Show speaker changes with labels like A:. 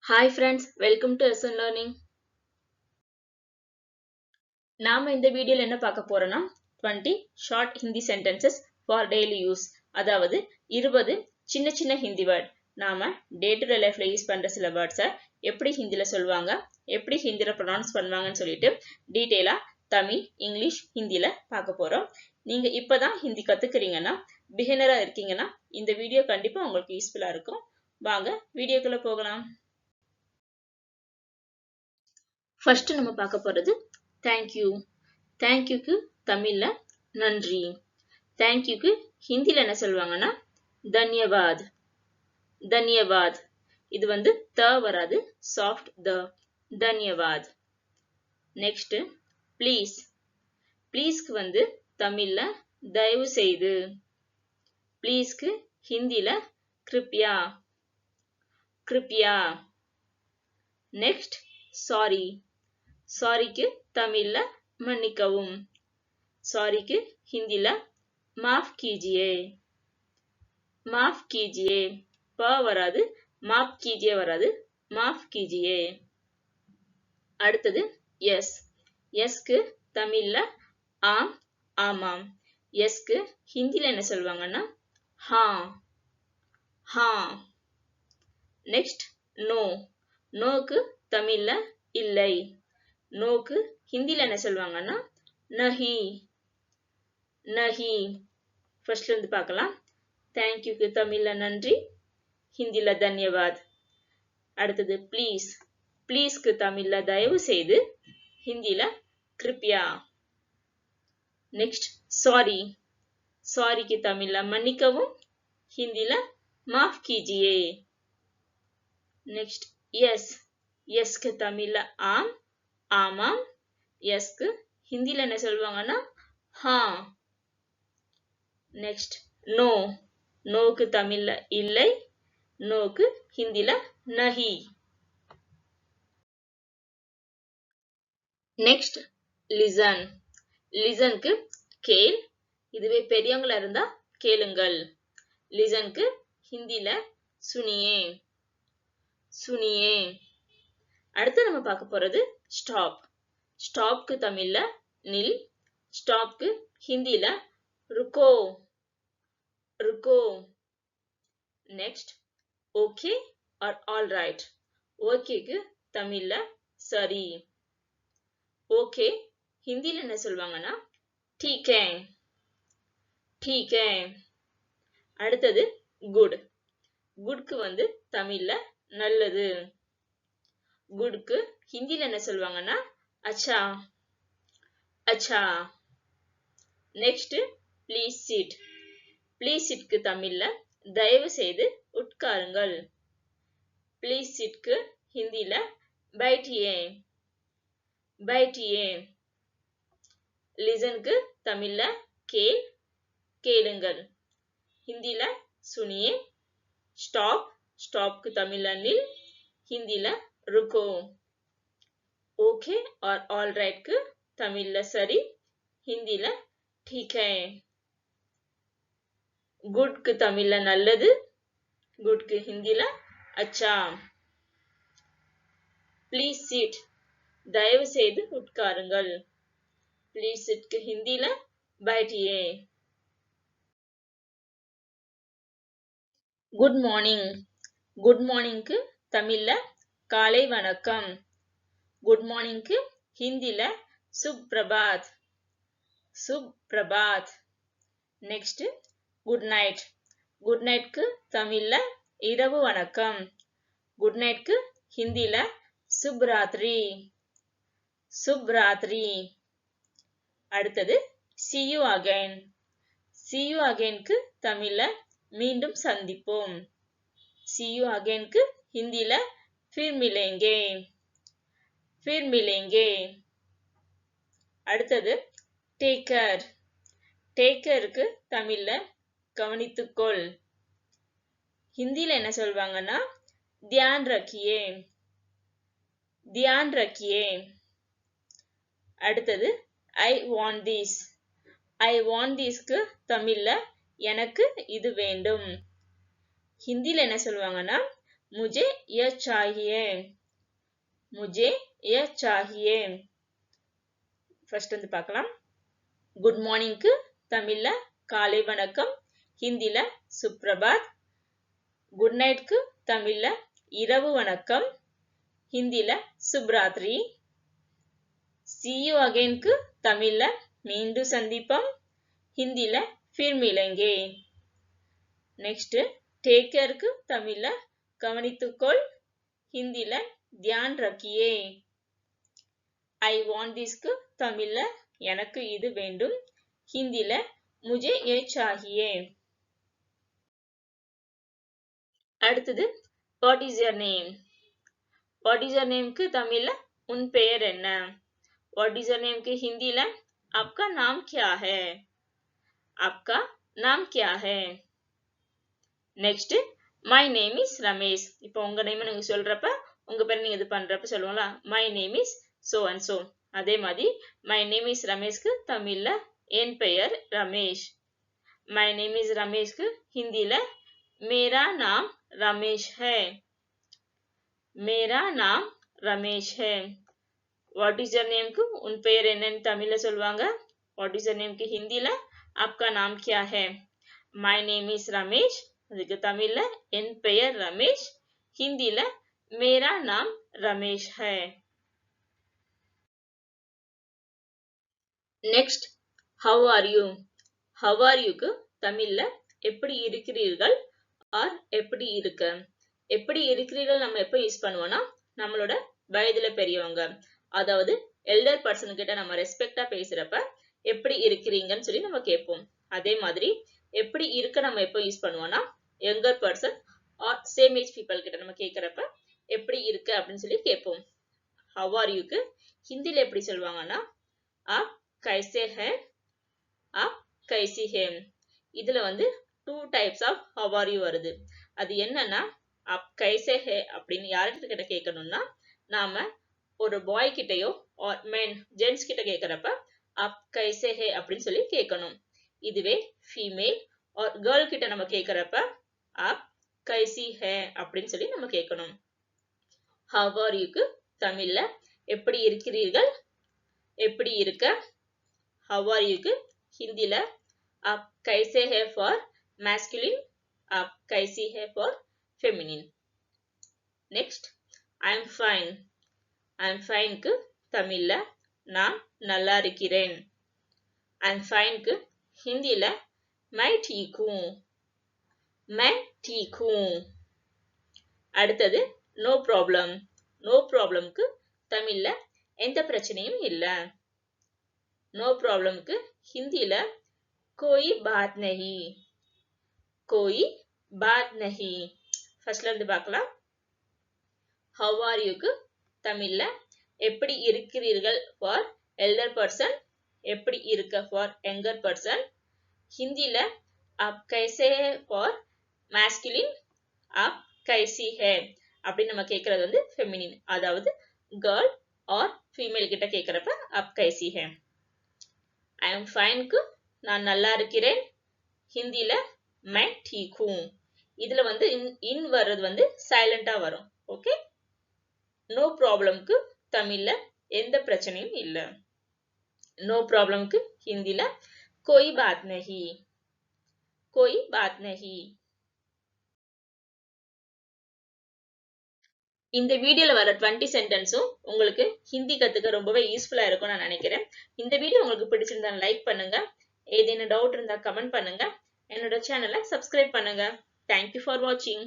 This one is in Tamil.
A: Hi friends, welcome to SN Learning. நாம இந்த வீடியோல என்ன பார்க்க போறோம்னா 20 short Hindi sentences for daily use. அதாவது 20 சின்ன சின்ன ஹிந்தி வேர்ட் நாம டே டு டே லைஃப்ல யூஸ் பண்ற சில வேர்ட்ஸை எப்படி ஹிந்தில சொல்வாங்க, எப்படி ஹிந்தில ப்ரொனவுன்ஸ் பண்ணுவாங்கன்னு சொல்லிட்டு டீடைலா தமிழ், இங்கிலீஷ், ஹிந்தில பார்க்க போறோம். நீங்க இப்பதான் ஹிந்தி கத்துக்கிறீங்கன்னா, பிகினரா இருக்கீங்கன்னா இந்த வீடியோ கண்டிப்பா உங்களுக்கு யூஸ்ஃபுல்லா இருக்கும். வாங்க வீடியோக்குள்ள போகலாம். ஃபர்ஸ்ட் நம்ம பார்க்க போறது thank you. thank you க்கு தமிழ்ல நன்றி. thank you க்கு ஹிந்தில என்ன சொல்வாங்கன்னா தன்யவாத். தன்யவாத். இது த வராது, சாஃப்ட் த. தன்யவாத். Next please. ப்ளீஸ்க்கு தமிழ்ல தயவு செய்து. ப்ளீஸ்க்கு ஹிந்தில கிருப்யா. கிருப்யா. Next sorry. சாரிக்கு தமிழ்ல மன்னிக்கவும். சாரிக்கு ஹிந்தில மாஃப் கீஜியே. மாஃப் கீஜியே. ப வராது, மாஃப் கீஜியே வராது, மாஃப் கீஜியே. அடுத்தது எஸ். எஸ்க்கு தமிழ்ல ஆம், ஆமாம். எஸ்க்கு ஹிந்தில என்ன சொல்வாங்கன்னா ஹா. ஹா. Next no. நோக்கு தமிழ்ல இல்லை. நோக்கு ஹிந்தில என்ன சொல்வாங்கன்னா நஹி. நஹி. ஃபர்ஸ்ட்ல இருந்து பார்க்கலாம். தேங்க்யூக்கு தமிழ்ல நன்றி, ஹிந்தில தன்யவாத். அடுத்தது ப்ளீஸ். ப்ளீஸ்க்கு தமிழ்ல தயவு செய்து, ஹிந்தில கிருப்யா. Next sorry. சாரிக்கு தமிழ்ல மன்னிக்கவும், ஹிந்தில மாஃப் கீஜியே. Next yes. எஸ்க்கு தமிழ்ல ஆம், ஆமாம். எஸ்க்கு ஹிந்தில என்ன சொல்வாங்கன்னா ஹா. Next no. நோக்கு தமிழ்ல இல்லை. நோக்கு ஹிந்தில நஹி. Next listen. லிசனுக்கு கேள். இதுவே பெரியவங்களா இருந்தா கேளுங்கள். லிசனுக்கு ஹிந்தில சுனியே. சுனியே. அடுத்து நம்ம பார்க்க போறது ஸ்டாப். ஸ்டாப்க்கு தமிழ்ல நில். ஸ்டாப்க்கு ஹிந்தில ருக்கோ. ருக்கோ. Next okay or all right. ஓகேக்கு தமிழ்ல சரி. ஓகே ஹிந்தில என்ன சொல்வாங்கன்னா ठीक है. ठीक है. அடுத்தது குட். குட்க்கு தமிழ்ல நல்லது. குட்க்கு ஹிந்தில என்ன சொல்வாங்கன்னா அச்சா. அச்சா. Next please sit. ப்ளீஸ் சிட்க்கு தமிழ்ல தயவு செய்து உட்காருங்கள். ப்ளீஸ் சிட்க்கு ஹிந்தில बैठिए. बैठिए. லிசனுக்கு தமிழ்ல கேள், கேளுங்கள். ஹிந்தில சுனியே. ஸ்டாப். ஸ்டாப்க்கு தமிழ்ல நில். ஹிந்தில ருக்கோ. ஓகே ஆர் ஆல் ரைட்க்கு தமிழ்ல சரி. ஹிந்தில ठीक है. குட்க்கு தமிழ்ல நல்லது. குட்க்கு ஹிந்தில அச்சா. Please sit. தயவு செய்து உட்காருங்கள். ப்ளீஸ் சிட்க்கு ஹிந்தில बैठिए. Good morning. குட் மார்னிங்க்கு தமிழ்ல காலை வணக்கம். குட் மார்னிங்க்கு ஹிந்தில சுப்ரபாத். சுப்ரபாத். Next good night. குட் நைட்க்கு தமிழ்ல இரவு வணக்கம். குட் நைட்க்கு ஹிந்தில சுப்ராத்ரி. சுப்ராத்ரி. அடுத்தது see you again. see you againக்கு தமிழ்ல மீண்டும் சந்திப்போம். see you againக்கு ஹிந்தில फिर मिलेंगे. फिर मिलेंगे. அடுத்தது take care. take careக்கு தமிழ்ல கவனித்துக்கொள். ஹிந்தில என்ன சொல்வாங்கன்னா ध्यान रखिए. ध्यान रखिए. அடுத்தது I want this. I want thisக்கு தமிழ்ல எனக்கு இது வேண்டும். ஹிந்தில என்ன சொல்வாங்கன்னா मुझे यह चाहिए मुझे यह चाहिए फर्स्ट வந்து பார்க்கலாம் குட் மார்னிங்க்கு தமிழ்ல காலை வணக்கம் ஹிந்தில சுப்ரபாத் குட் நைட்க்கு தமிழ்ல இரவு வணக்கம் ஹிந்தில சுப்ராத்ரி see you againக்கு தமிழ்ல மீண்டும் சந்திப்போம் ஹிந்தில फिर मिलेंगे நெக்ஸ்ட் டேக் கேர்க்கு தமிழ்ல கவனித்துக்கொள் ஹிந்தில ध्यान रखिए I want thisக்கு தமிழ்ல எனக்கு இது வேண்டும் ஹிந்தில मुझे ये चाहिए அடுத்தது what is your name what is your name க்கு தமிழ்ல உன் பெயர் என்ன what is your name க்கு ஹிந்தில आपका नाम क्या है आपका नाम क्या है next my name is Ramesh இப்போ உங்க நேம் நீங்க சொல்றப்ப உங்க பேர் நீங்க இது பண்றப்ப சொல்லுவாங்களா my name is so and so அதே மாதிரி my name is Ramesh க்கு தமிழ்ல என் பெயர் Ramesh my name is Ramesh க்கு ஹிந்தில मेरा नाम रमेश है मेरा नाम रमेश है what is your name க்கு உன் பெயர் என்னன்னு தமிழ்ல சொல்வாங்க what is your name க்கு ஹிந்தில आपका नाम क्या है my name is Ramesh அதுக்கு தமிழ்ல என் பெயர் ரமேஷ் ஹிந்தில मेरा नाम रमेश है next how are you க்கு தமிழ்ல எப்படி இருக்கிறீர்கள் or எப்படி இருக்க எப்படி இருக்கிறீர்கள் நம்ம எப்ப யூஸ் பண்ணுவோம்னா நம்மளோட வயதுல பெரியவங்க அதாவது எல்டர் பர்சன் கிட்ட நம்ம ரெஸ்பெக்ட்டா பேசுறப்ப எப்படி இருக்கிறீங்கன்னு சொல்லி நம்ம கேட்போம் அதே மாதிரி எப்படி இருக்க நம்ம எப்ப யூஸ் பண்ணுவோம்னா younger person R same age people கிட்ட நம்ம கேக்குறப்ப எப்படி இருக்க அப்படின்னு சொல்லி கேட்போம் how are you க்கு ஹிந்தில எப்படி சொல்வாங்கன்னா आप कैसे हैं आप कैसी हैं இதுல வந்து two types of how are you வருது அது என்னன்னா आप कैसे हैं அப்படின்னு யார்கிட்ட கேட்கணும்னா நாம ஒரு பாய் கிட்டயோ or men gents கிட்ட கேக்குறப்ப आप कैसे हैं அப்படின்னு சொல்லி கேட்கணும் இதுவே ஃபீமேல் or girl கிட்ட நம்ம கேக்குறப்ப आप कैसी है அப்படின்னு சொல்லி நம்ம கேட்கணும் how are you க்கு தமிழ்ல எப்படி இருக்கிறீர்கள் எப்படி இருக்க how are you க்கு ஹிந்தில आप कैसे हैं for masculine आप कैसी है for feminine next I am fine க்கு தமிழ்ல நான் நல்லா இருக்கிறேன் I am fine க்கு ஹிந்தில मैं ठीक हूँ அடுத்தது no problem க்கு தமிழ்ல எந்த பிரச்சனையும் இல்ல no problem க்கு ஹிந்தில कोई बात नहीं ஃபர்ஸ்ட்ல இருந்து பார்க்கலாம் how are you க்கு தமிழ்ல எப்படி இருக்கிறீர்கள் for elder person எப்படி இருக்க for younger person ஹிந்தில आप कैसे हैं for masculine आप कैसी है அப்படி நம்ம கேக்குறது வந்து feminine அதாவது girl or female கிட்ட கேக்குறப்ப आप कैसी है I am fine க்கு நான் நல்லா இருக்கிறேன் ஹிந்தில मैं ठीक हूँ இதுல வந்து in வர்றது வந்து சைலண்டா வரும் ஓகே no problem க்கு தமிழ்ல எந்த பிரச்சனையும் இல்ல no problem க்கு ஹிந்தில कोई बात नहीं இந்த வீடியோல வர 20 சென்டென்ஸும் உங்களுக்கு ஹிந்தி கத்துக்க ரொம்பவே யூஸ்ஃபுல்லா இருக்கும்னு நான் நினைக்கிறேன் இந்த வீடியோ உங்களுக்கு பிடிச்சிருந்தா லைக் பண்ணுங்க ஏதேனும் டவுட் இருந்தா கமெண்ட் பண்ணுங்க என்னோட சேனலை சப்ஸ்கிரைப் பண்ணுங்க Thank you for watching.